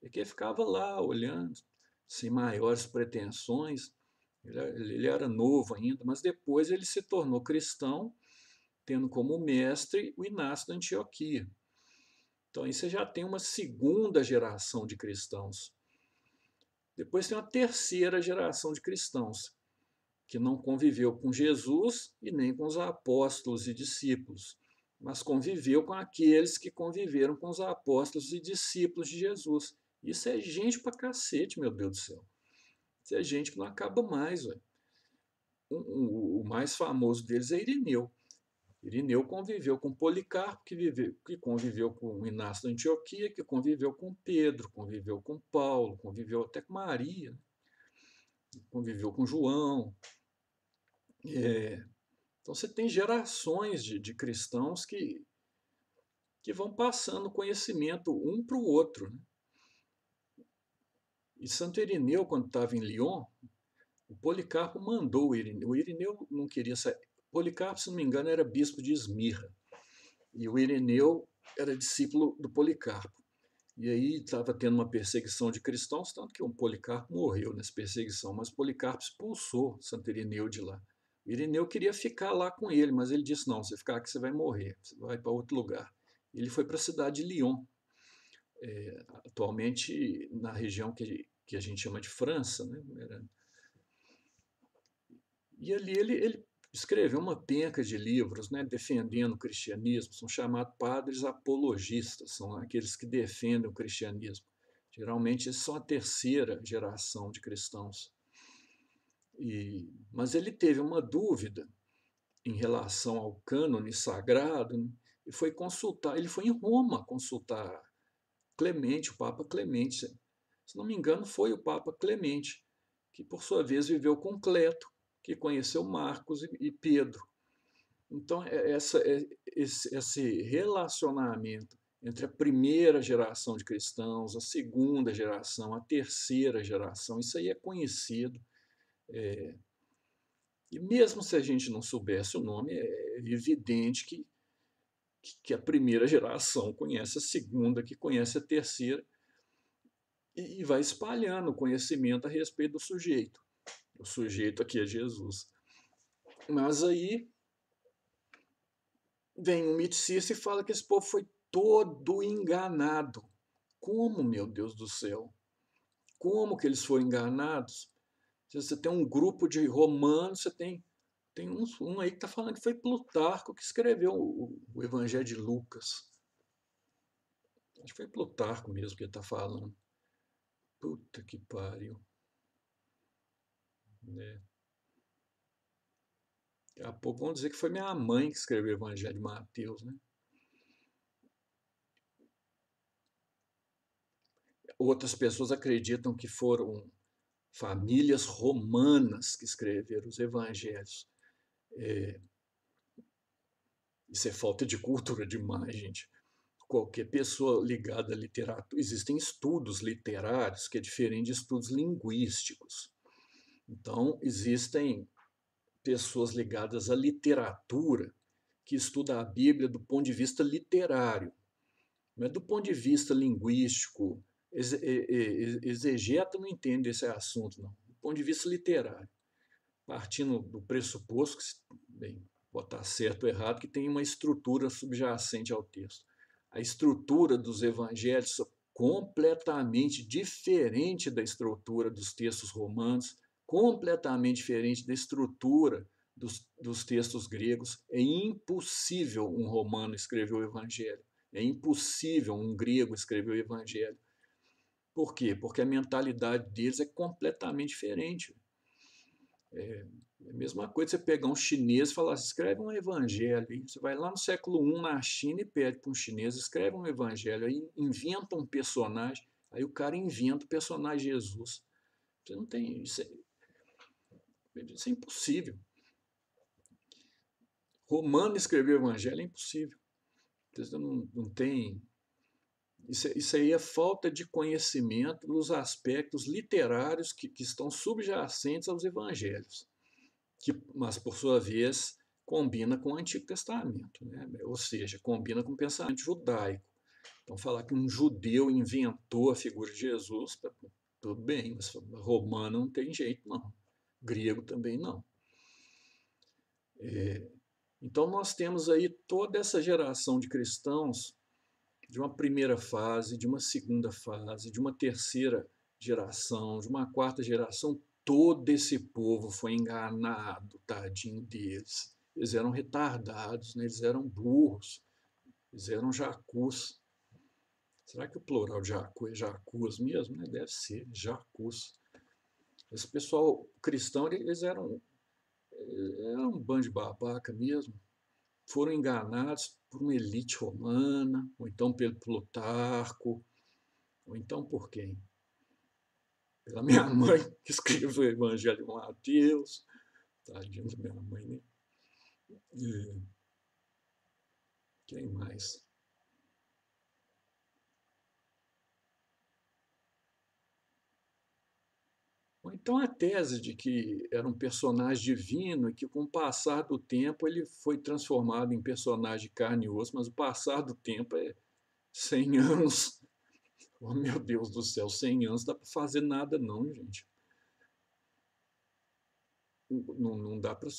e que ele ficava lá olhando, sem maiores pretensões. Ele era novo ainda, mas depois ele se tornou cristão, tendo como mestre o Inácio da Antioquia. Então aí você já tem uma segunda geração de cristãos. Depois tem uma terceira geração de cristãos, que não conviveu com Jesus e nem com os apóstolos e discípulos, mas conviveu com aqueles que conviveram com os apóstolos e discípulos de Jesus. Isso é gente pra cacete, meu Deus do céu. Isso é gente que não acaba mais. Ué. O mais famoso deles é Irineu. Irineu conviveu com Policarpo, que conviveu com Inácio da Antioquia, que conviveu com Pedro, conviveu com Paulo, conviveu até com Maria, conviveu com João. Então você tem gerações de cristãos que vão passando conhecimento um para o outro. Né? E Santo Irineu, quando estava em Lyon, o Policarpo mandou o Irineu. O Irineu não queria sair. Policarpo, se não me engano, era bispo de Esmirra. E o Irineu era discípulo do Policarpo. E aí estava tendo uma perseguição de cristãos, tanto que o Policarpo morreu nessa perseguição, mas o Policarpo expulsou Santo Irineu de lá. O Irineu queria ficar lá com ele, mas ele disse, não, você ficar aqui você vai morrer, você vai para outro lugar. Ele foi para a cidade de Lyon, atualmente na região que a gente chama de França. Né? E ali ele escreveu uma penca de livros, né, defendendo o cristianismo. São chamados padres apologistas, são aqueles que defendem o cristianismo. Geralmente eles são a terceira geração de cristãos. Mas ele teve uma dúvida em relação ao cânone sagrado, né, e foi consultar. Ele foi em Roma consultar Clemente, o Papa Clemente. Se não me engano, foi o Papa Clemente, que por sua vez viveu com Cleto, que conheceu Marcos e Pedro. Então, esse relacionamento entre a primeira geração de cristãos, a segunda geração, a terceira geração, isso aí é conhecido. E mesmo se a gente não soubesse o nome, é evidente que a primeira geração conhece a segunda, que conhece a terceira, e vai espalhando o conhecimento a respeito do sujeito. O sujeito aqui é Jesus. Mas aí vem um miticista e fala que esse povo foi todo enganado. Como, meu Deus do céu? Como que eles foram enganados? Você tem um grupo de romanos, você tem um aí que está falando que foi Plutarco que escreveu o Evangelho de Lucas. Acho que foi Plutarco mesmo que ele está falando. Puta que pariu. Né? Daqui a pouco vão dizer que foi minha mãe que escreveu o Evangelho de Mateus. Né? Outras pessoas acreditam que foram famílias romanas que escreveram os evangelhos. Isso é falta de cultura demais, gente. Qualquer pessoa ligada à literatura. Existem estudos literários que é diferente de estudos linguísticos. Então, existem pessoas ligadas à literatura que estudam a Bíblia do ponto de vista literário, não é do ponto de vista linguístico. Exegeta não entende esse assunto, não. Do ponto de vista literário. Partindo do pressuposto, que, bem, pode estar certo ou errado, que tem uma estrutura subjacente ao texto. A estrutura dos evangelhos é completamente diferente da estrutura dos textos romanos, completamente diferente da estrutura dos textos gregos. É impossível um romano escrever o evangelho. É impossível um grego escrever o evangelho. Por quê? Porque a mentalidade deles é completamente diferente. É a mesma coisa você pegar um chinês e falar assim, escreve um evangelho. Aí você vai lá no século I na China e pede para um chinês, escreve um evangelho. Aí inventa um personagem. Aí o cara inventa o personagem Jesus. Você não tem, isso é impossível. Romano escrever o evangelho é impossível. Você não tem. Isso aí é falta de conhecimento dos aspectos literários que estão subjacentes aos evangelhos, mas, por sua vez, combina com o Antigo Testamento, né? Ou seja, combina com o pensamento judaico. Então, falar que um judeu inventou a figura de Jesus, tudo bem, mas romano não tem jeito, não. Grego também não. Então, nós temos aí toda essa geração de cristãos de uma primeira fase, de uma segunda fase, de uma terceira geração, de uma quarta geração. Todo esse povo foi enganado, tadinho deles. Eles eram retardados, né? Eles eram burros, eles eram jacus. Será que o plural de jacu é jacus mesmo? Né? Deve ser, jacus. Esse pessoal cristão, eles eram um bando de babaca mesmo. Foram enganados por uma elite romana, ou então pelo Plutarco, ou então por quem? Pela minha mãe, que escreveu o Evangelho de Mateus. Tadinho da minha mãe, né? E quem mais? Ou então a tese de que era um personagem divino e que, com o passar do tempo, ele foi transformado em personagem de carne e osso, mas o passar do tempo é 100 anos. Oh, meu Deus do céu, 100 anos não dá para fazer nada, não, gente. Não dá para.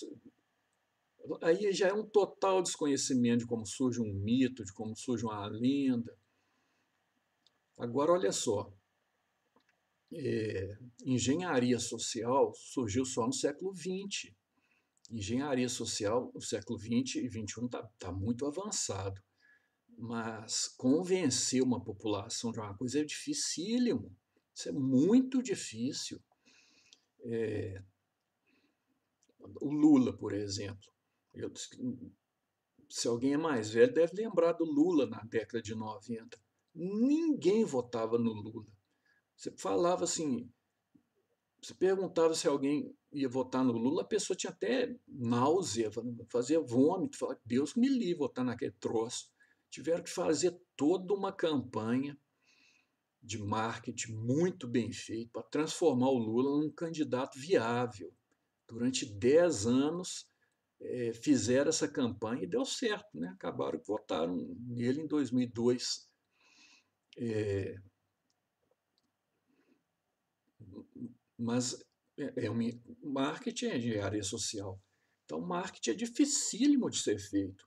Aí já é um total desconhecimento de como surge um mito, de como surge uma lenda. Agora, olha só, engenharia social surgiu só no século XX. Engenharia social no século XX e XXI está muito avançado, mas convencer uma população de uma coisa é dificílimo. Isso é muito difícil. O Lula, por exemplo. Eu, se alguém é mais velho, deve lembrar do Lula na década de 90. Ninguém votava no Lula. Você falava assim, você perguntava se alguém ia votar no Lula, a pessoa tinha até náusea, fazia vômito, falava, Deus me livre votar naquele troço. Tiveram que fazer toda uma campanha de marketing muito bem feita para transformar o Lula num candidato viável. Durante 10 anos fizeram essa campanha e deu certo, né? Acabaram que votaram nele em 2002. É, mas marketing é engenharia social. Então, marketing é dificílimo de ser feito.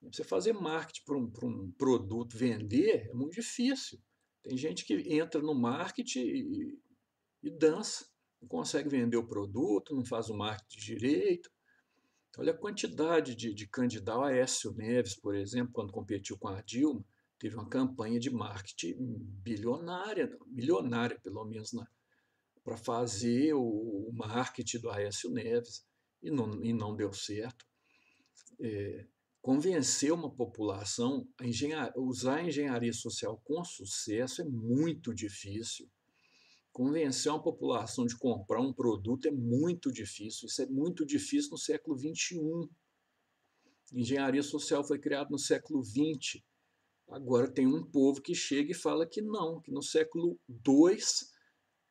Você fazer marketing para um produto vender é muito difícil. Tem gente que entra no marketing e dança, não consegue vender o produto, não faz o marketing direito. Olha a quantidade de candidatos. A Aécio Neves, por exemplo, quando competiu com a Dilma, teve uma campanha de marketing bilionária, milionária pelo menos, para fazer o marketing do Aécio Neves, e não deu certo. Convencer uma população a usar a engenharia social com sucesso é muito difícil. Convencer uma população de comprar um produto é muito difícil. Isso é muito difícil no século XXI. Engenharia social foi criada no século XX. Agora tem um povo que chega e fala que não, que no século II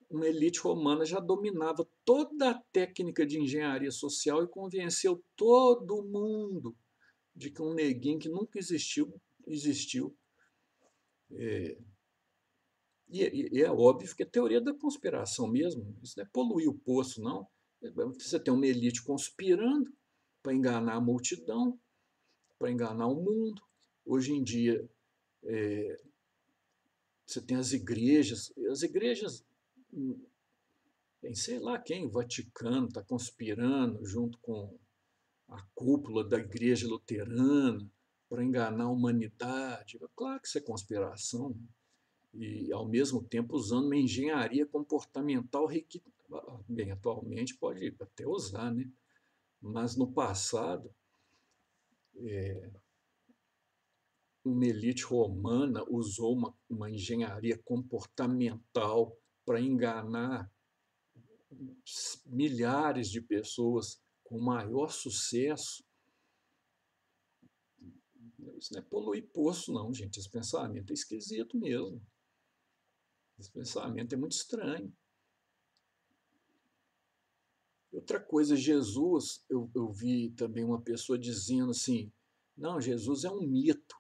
uma elite romana já dominava toda a técnica de engenharia social e convenceu todo mundo de que um neguinho que nunca existiu, existiu. E é óbvio que é teoria da conspiração mesmo. Isso não é poluir o poço, não. Você tem uma elite conspirando para enganar a multidão, para enganar o mundo. Hoje em dia, você tem as igrejas, tem sei lá quem, o Vaticano está conspirando junto com a cúpula da igreja luterana para enganar a humanidade. Claro que isso é conspiração. E, ao mesmo tempo, usando uma engenharia comportamental que, bem, atualmente pode até usar, né? Mas no passado, uma elite romana usou uma engenharia comportamental para enganar milhares de pessoas com maior sucesso. Isso não é poluir poço, não, gente. Esse pensamento é esquisito mesmo. Esse pensamento é muito estranho. Outra coisa, Jesus, eu vi também uma pessoa dizendo assim, não, Jesus é um mito.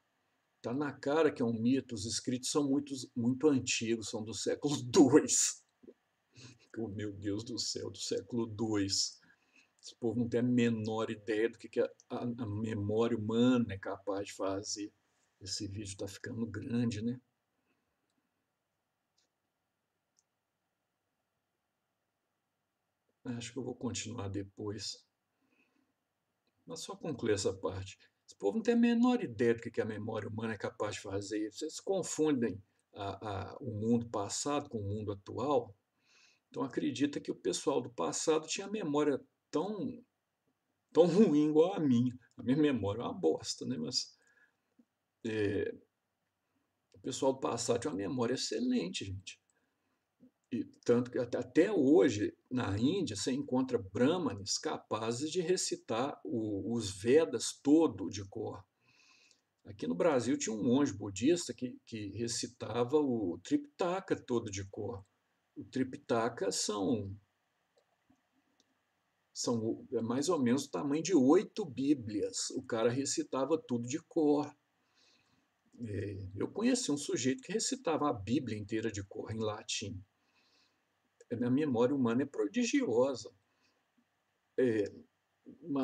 Está na cara que é um mito, os escritos são muito antigos, são do século II. Oh, meu Deus do céu, do século II. Esse povo não tem a menor ideia do que a memória humana é capaz de fazer. Esse vídeo está ficando grande, né? Acho que eu vou continuar depois. Mas só concluir essa parte. Esse povo não tem a menor ideia do que a memória humana é capaz de fazer. Vocês confundem o mundo passado com o mundo atual. Então acredita que o pessoal do passado tinha memória tão, tão ruim igual a minha. A minha memória é uma bosta, né? Mas o pessoal do passado tinha uma memória excelente, gente. E tanto que até hoje, na Índia, você encontra brahmanes capazes de recitar os Vedas todo de cor. Aqui no Brasil tinha um monge budista que recitava o Tripitaka todo de cor. O Tripitaka são mais ou menos o tamanho de 8 Bíblias. O cara recitava tudo de cor. Eu conheci um sujeito que recitava a Bíblia inteira de cor em latim. A minha memória humana é prodigiosa.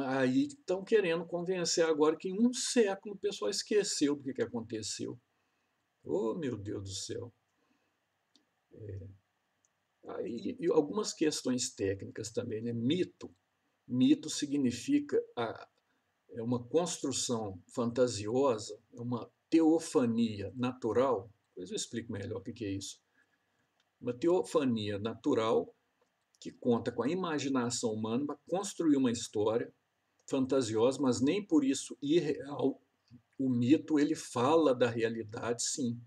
Aí estão querendo convencer agora que em um século o pessoal esqueceu do que aconteceu. Oh, meu Deus do céu. Aí, e algumas questões técnicas também, né? Mito. Mito significa é uma construção fantasiosa, é uma teofania natural. Depois eu explico melhor o que é isso. Uma teofania natural que conta com a imaginação humana para construir uma história fantasiosa, mas nem por isso irreal. O mito ele fala da realidade, sim,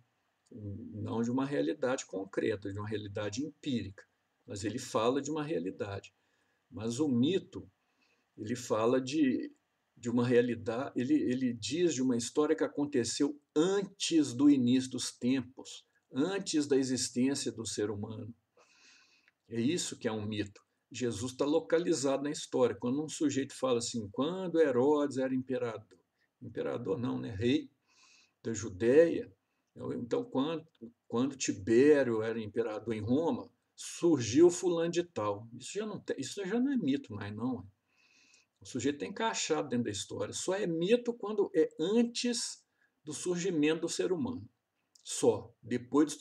não de uma realidade concreta, de uma realidade empírica, mas ele fala de uma realidade. Mas o mito ele fala de uma realidade, ele diz de uma história que aconteceu antes do início dos tempos, antes da existência do ser humano. É isso que é um mito. Jesus está localizado na história. Quando um sujeito fala assim, quando Herodes era imperador não, né? Rei da Judéia, então quando Tibério era imperador em Roma, surgiu fulano de tal. Isso já não é mito mais, não. O sujeito está encaixado dentro da história. Só é mito quando é antes do surgimento do ser humano. Só. Depois,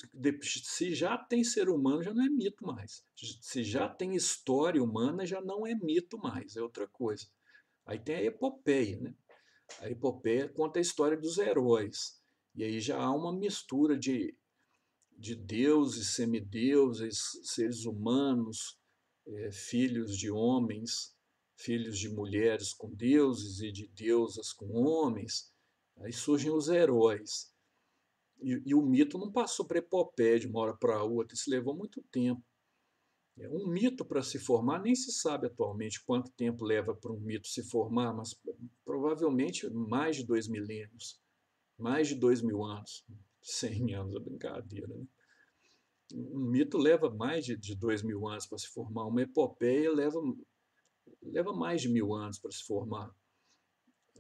se já tem ser humano, já não é mito mais. Se já tem história humana, já não é mito mais, é outra coisa. Aí tem a epopeia, né? A epopeia conta a história dos heróis. E aí já há uma mistura de deuses, semideuses, seres humanos, filhos de homens, filhos de mulheres com deuses e de deusas com homens. Aí surgem os heróis. E o mito não passou para epopeia de uma hora para outra, isso levou muito tempo. Um mito para se formar, nem se sabe atualmente quanto tempo leva para um mito se formar, mas provavelmente mais de 2 milênios, mais de 2.000 anos, 100 anos, é brincadeira. Né? Um mito leva mais de 2.000 anos para se formar, uma epopeia leva mais de 1.000 anos para se formar.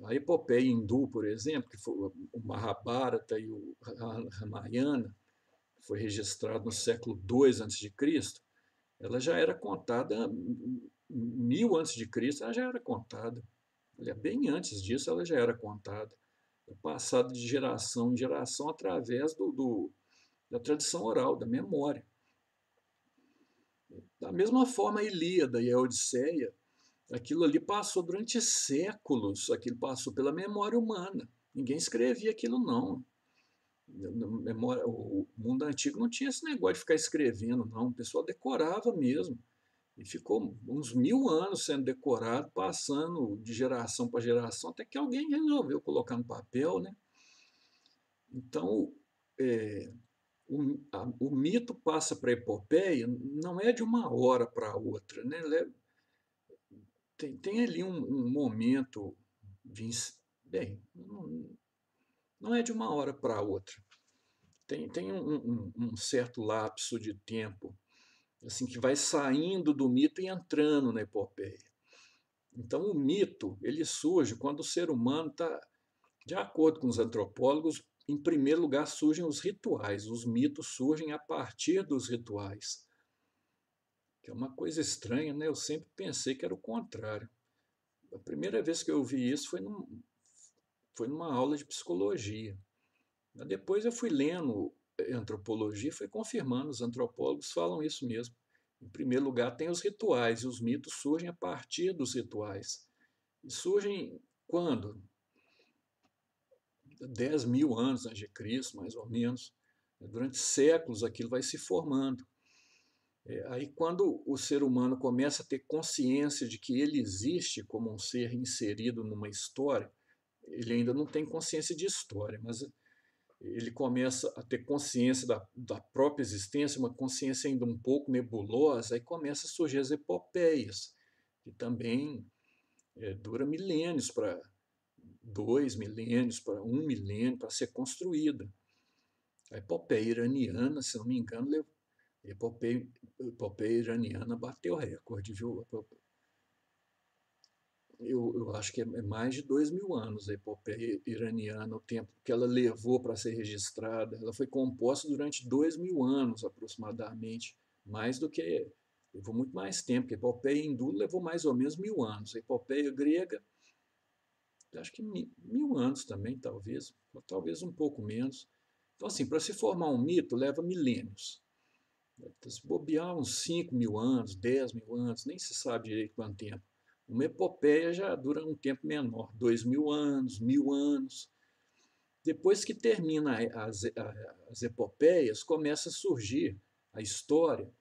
A epopeia hindu, por exemplo, que foi o Mahabharata e o Ramayana, foi registrado no século II a.C., ela já era contada, 1000 a.C., ela já era contada. Bem antes disso, ela já era contada. Passada de geração em geração através da tradição oral, da memória. Da mesma forma, a Ilíada e a Odisseia, aquilo ali passou durante séculos, aquilo passou pela memória humana. Ninguém escrevia aquilo, não. O mundo antigo não tinha esse negócio de ficar escrevendo, não. O pessoal decorava mesmo. E ficou uns 1000 anos sendo decorado, passando de geração para geração, até que alguém resolveu colocar no papel, né? Então, eh, o mito passa para a epopeia, não é de uma hora para outra, né, tem ali um momento de bem, não é de uma hora para outra. Tem um certo lapso de tempo, assim, que vai saindo do mito e entrando na epopeia. Então o mito, ele surge quando o ser humano está, de acordo com os antropólogos, em primeiro lugar surgem os rituais, os mitos surgem a partir dos rituais, que é uma coisa estranha, né? Eu sempre pensei que era o contrário. A primeira vez que eu vi isso foi numa aula de psicologia. Depois eu fui lendo antropologia e fui confirmando, os antropólogos falam isso mesmo. Em primeiro lugar, tem os rituais, e os mitos surgem a partir dos rituais. E surgem quando? 10.000 anos antes de Cristo, mais ou menos. Durante séculos aquilo vai se formando. Aí quando o ser humano começa a ter consciência de que ele existe como um ser inserido numa história, ele ainda não tem consciência de história, mas ele começa a ter consciência da própria existência, uma consciência ainda um pouco nebulosa, aí começa a surgir as epopeias, que também dura milênios para 2 milênios, para 1 milênio, para ser construída. A epopeia iraniana, se não me engano, a epopeia iraniana bateu recorde, viu? Eu acho que é mais de 2.000 anos a epopeia iraniana, o tempo que ela levou para ser registrada. Ela foi composta durante 2.000 anos aproximadamente, mais do que. Levou muito mais tempo, porque a epopeia hindu levou mais ou menos 1.000 anos. A epopeia grega, acho que 1.000 anos também, talvez, ou talvez um pouco menos. Então, assim, para se formar um mito, leva milênios. Se bobear uns 5.000 anos, 10.000 anos, nem se sabe direito quanto tempo. Uma epopeia já dura um tempo menor, 2.000 anos, 1.000 anos. Depois que termina as epopeias, começa a surgir a história,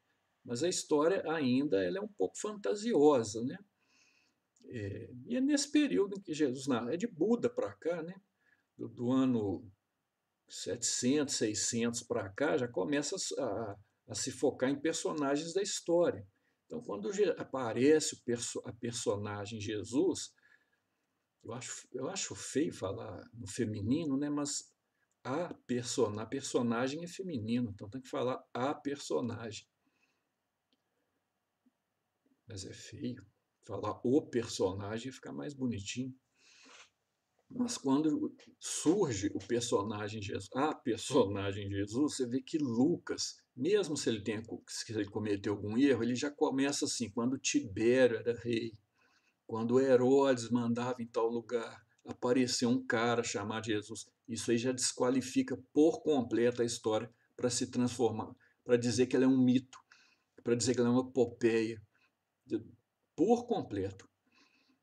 mas a história ainda ela é um pouco fantasiosa, né? E é nesse período em que Jesus narra, é de Buda para cá, né? Do ano 700, 600 para cá, já começa a se focar em personagens da história. Então, quando aparece a personagem Jesus, eu acho feio falar no feminino, né? Mas a personagem é feminino, então tem que falar a personagem. Mas é feio. Falar o personagem fica mais bonitinho. Mas quando surge o personagem Jesus, a personagem Jesus, você vê que Lucas, mesmo se ele cometeu algum erro, ele já começa assim, quando Tibério era rei, quando Herodes mandava em tal lugar, apareceu um cara chamado Jesus. Isso aí já desqualifica por completo a história para se transformar, para dizer que ela é um mito, para dizer que ela é uma epopeia, por completo.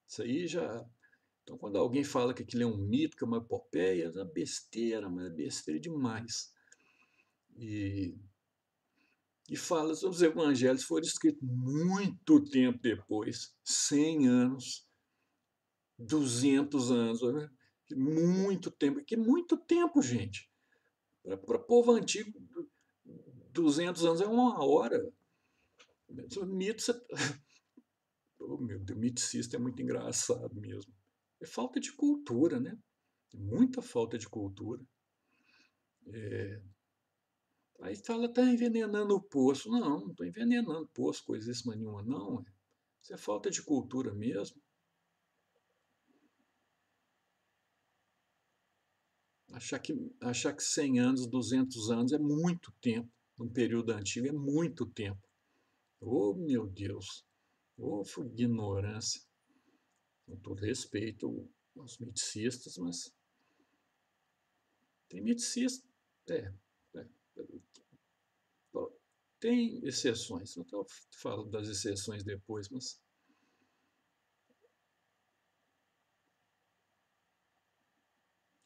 Isso aí já. Então, quando alguém fala que aquilo é um mito, que é uma epopeia, é besteira, mas é besteira demais. E, e fala, os evangelhos foram escritos muito tempo depois, 100 anos, 200 anos, né? Muito tempo. Que muito tempo, gente. Para povo antigo, 200 anos é uma hora. O mito, oh, meu Deus, miticista é muito engraçado mesmo. É falta de cultura, né? Muita falta de cultura. Aí fala, está envenenando o poço. Não, não estou envenenando o poço, coisíssima nenhuma, não. Isso é falta de cultura mesmo. Achar que 100 anos, 200 anos é muito tempo. Num período antigo é muito tempo. Oh, meu Deus. Oh, ignorância. Com todo respeito aos miticistas, mas tem miticista. É, é, tem exceções. Eu falo das exceções depois, mas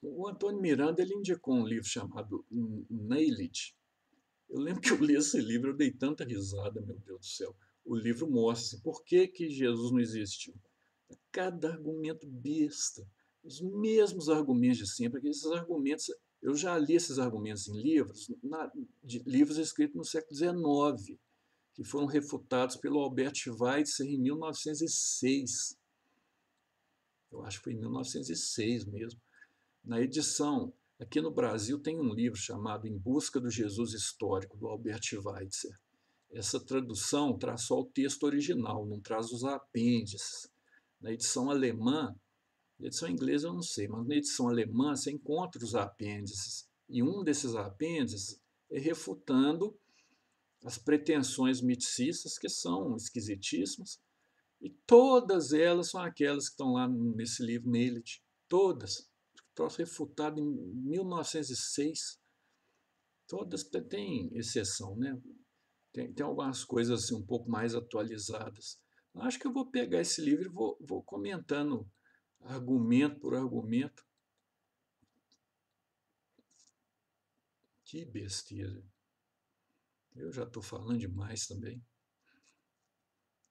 o Antônio Miranda ele indicou um livro chamado Nailed. Eu lembro que eu li esse livro, eu dei tanta risada, meu Deus do céu. O livro mostra assim, por que Jesus não existiu. Cada argumento besta, os mesmos argumentos de sempre, aqueles argumentos Eu já li esses argumentos em livros, livros escritos no século XIX, que foram refutados pelo Albert Schweitzer em 1906. Eu acho que foi em 1906 mesmo. Na edição, aqui no Brasil tem um livro chamado Em Busca do Jesus Histórico, do Albert Schweitzer. Essa tradução traz só o texto original, não traz os apêndices. Na edição alemã, na edição inglesa eu não sei, mas na edição alemã você encontra os apêndices. E um desses apêndices é refutando as pretensões miticistas, que são esquisitíssimas, e todas elas são aquelas que estão lá nesse livro, Neilith. Todas. Troço refutado em 1906. Todas têm exceção, né? Tem algumas coisas assim, um pouco mais atualizadas. Acho que eu vou pegar esse livro e vou comentando argumento por argumento. Que besteira. Eu já estou falando demais também.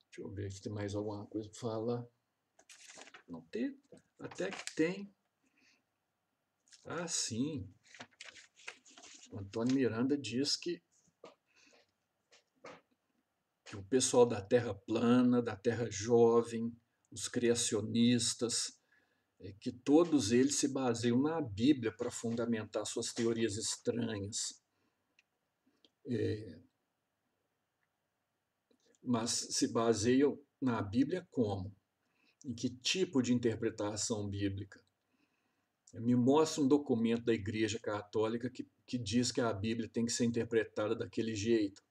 Deixa eu ver se tem mais alguma coisa para falar. Não tem? Até que tem. Ah, sim. O Antônio Miranda diz que o pessoal da Terra plana, da Terra jovem, os criacionistas, que todos eles se baseiam na Bíblia para fundamentar suas teorias estranhas. Mas se baseiam na Bíblia como? Em que tipo de interpretação bíblica? Me mostra um documento da Igreja Católica que diz que a Bíblia tem que ser interpretada daquele jeito.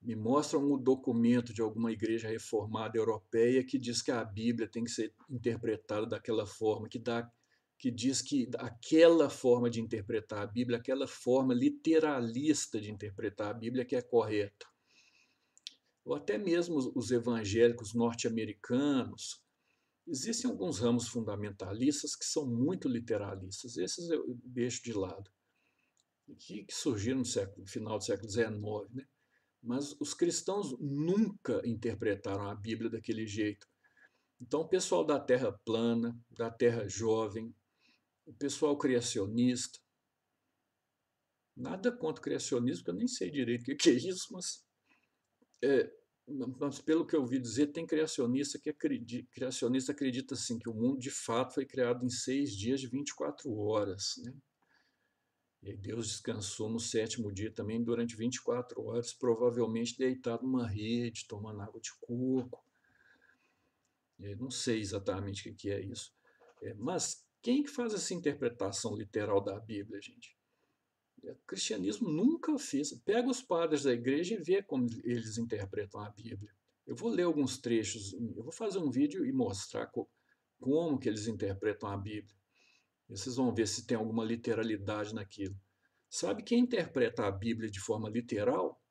Me mostra um documento de alguma igreja reformada europeia que diz que a Bíblia tem que ser interpretada daquela forma, que diz que aquela forma de interpretar a Bíblia, aquela forma literalista de interpretar a Bíblia que é correta. Ou até mesmo os evangélicos norte-americanos. Existem alguns ramos fundamentalistas que são muito literalistas, esses eu deixo de lado, que surgiram no final do século XIX, né? Mas os cristãos nunca interpretaram a Bíblia daquele jeito. Então, o pessoal da Terra plana, da Terra jovem, o pessoal criacionista, nada contra o criacionismo, porque eu nem sei direito o que é isso, mas pelo que eu ouvi dizer, tem criacionista acredita assim, que o mundo de fato foi criado em 6 dias de 24 horas. Né? E Deus descansou no 7º dia também durante 24 horas, provavelmente deitado numa rede, tomando água de coco. Não sei exatamente o que é isso. Mas quem que faz essa interpretação literal da Bíblia, gente? O cristianismo nunca fez. Pega os padres da igreja e vê como eles interpretam a Bíblia. Eu vou ler alguns trechos, eu vou fazer um vídeo e mostrar como que eles interpretam a Bíblia. E vocês vão ver se tem alguma literalidade naquilo. Sabe quem interpreta a Bíblia de forma literal?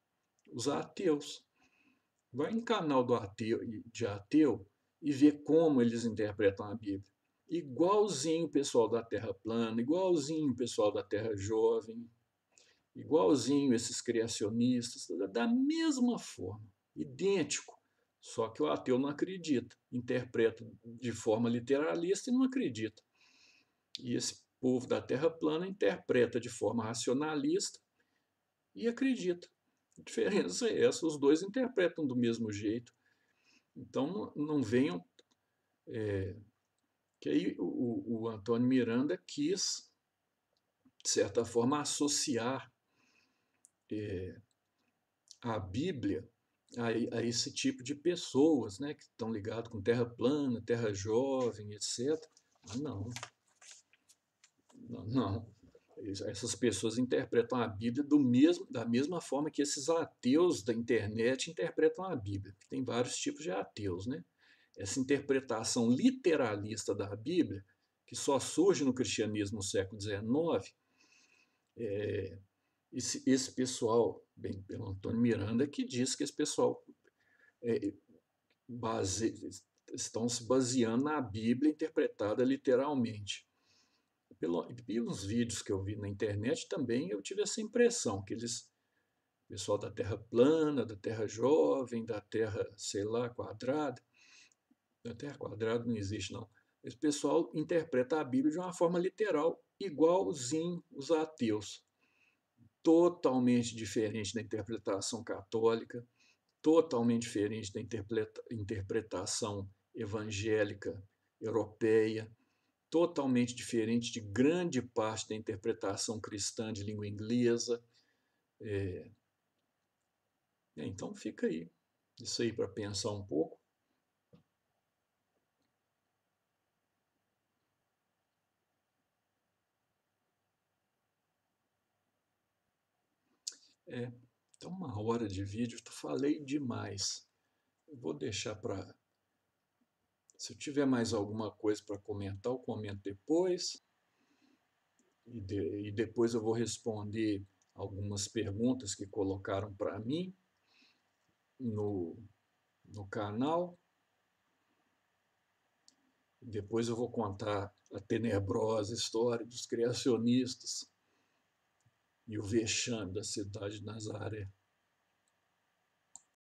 Os ateus. Vai em canal de ateu e vê como eles interpretam a Bíblia. Igualzinho o pessoal da Terra plana, igualzinho o pessoal da Terra jovem, igualzinho esses criacionistas, da mesma forma, idêntico. Só que o ateu não acredita, interpreta de forma literalista e não acredita. E esse povo da Terra plana interpreta de forma racionalista e acredita. A diferença é essa, os dois interpretam do mesmo jeito. Então não venham. Que aí o Antônio Miranda quis, de certa forma, associar a Bíblia a esse tipo de pessoas, né, que estão ligados com terra plana, terra jovem, etc. Mas não, não. Essas pessoas interpretam a Bíblia da mesma forma que esses ateus da internet interpretam a Bíblia. Tem vários tipos de ateus, né? Essa interpretação literalista da Bíblia, que só surge no cristianismo no século XIX, esse pessoal, bem, pelo Antônio Miranda, que diz que esse pessoal estão se baseando na Bíblia interpretada literalmente. Pelos vídeos que eu vi na internet também eu tive essa impressão, que o pessoal da Terra plana, da Terra jovem, da Terra, sei lá, quadrada, da Terra quadrada não existe não, esse pessoal interpreta a Bíblia de uma forma literal, igualzinho os ateus, totalmente diferente da interpretação católica, totalmente diferente da interpretação evangélica europeia, totalmente diferente de grande parte da interpretação cristã de língua inglesa. Então fica aí, isso aí para pensar um pouco. Então 1 hora de vídeo, eu falei demais. Eu vou deixar para... Se eu tiver mais alguma coisa para comentar, eu comento depois. E depois eu vou responder algumas perguntas que colocaram para mim no, no canal. Depois eu vou contar a tenebrosa história dos criacionistas e o vexame da cidade de Nazaré.